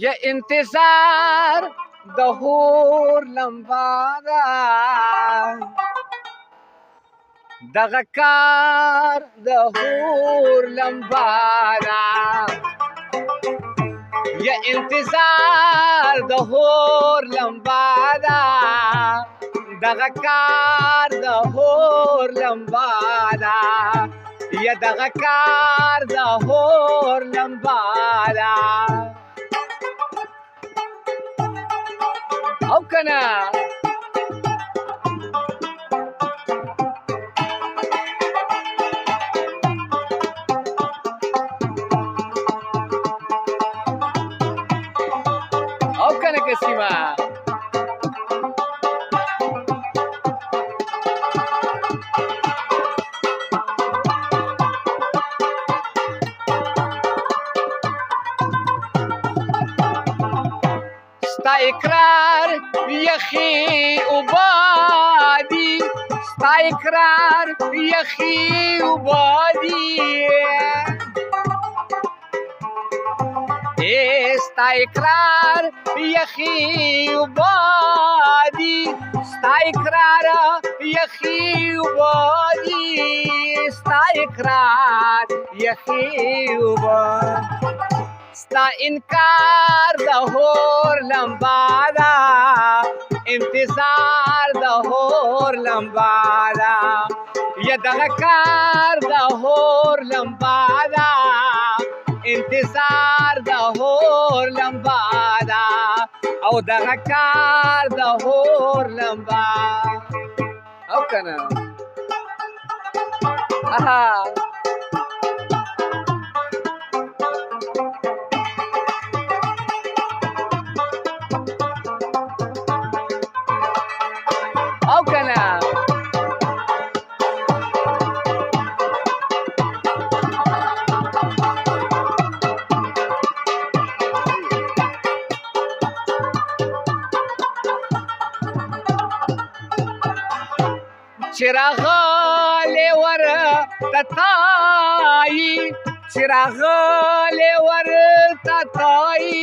یا انتظار د هور لمبا ده دغه کار د هور لمبا ده یا انتظار د هور لمبا ده دغه کار د هور لمبا ده یا دغه کار د هور لمبا ده او کنه او کنه کسیما ستا اقرار یخی عبادی ستا اقرار یخی عبادی ستا اقرار یخی عبادی ستا اقرار یخی عبادی ستا اقرار یخی عبادی ستا انکار د هور لمبا ده انتظار د هور لمبا ده یا دغه کار د هور لمبا ده انتظار د هور لمبا ده او دغه کار د هور لمبا او کنه اها او کنه چراغ لیور تتائی چراغ لیور تتائی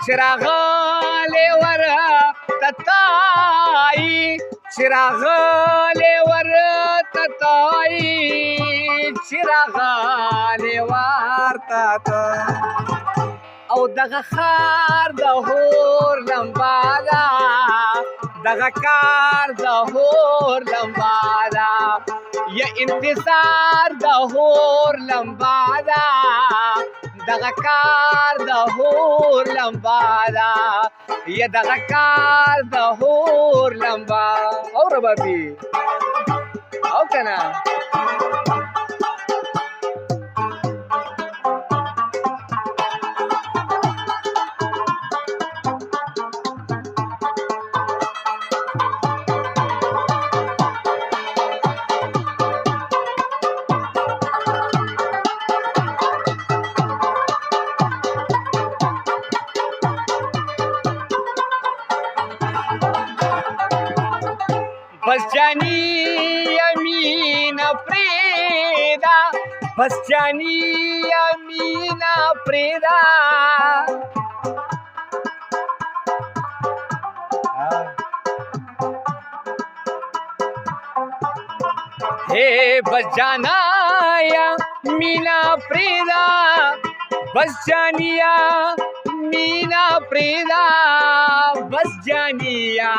چراغ لیور تتائی چراغ لیور تتائی چراغ لیور تتائی او دغه خار د هور لمبا ده دغه کار د هور لمبا ده یا انتظار د هور لمبا ده دغه کار د هور لمبا ده یا دغه کار د هور لمبا او ربابي او کنه بس جانی یمین پریدا بس جانی یمین پریدا ہے بس جانا یمینا پریدا بس جانیا مینا پریدا بس جانیا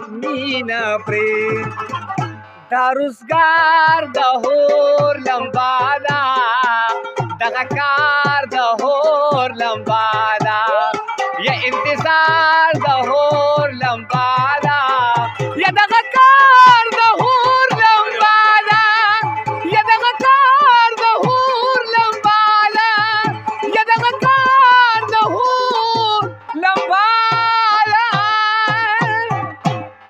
مینا پرید دا روزگار د هور لمبا ده دغه کار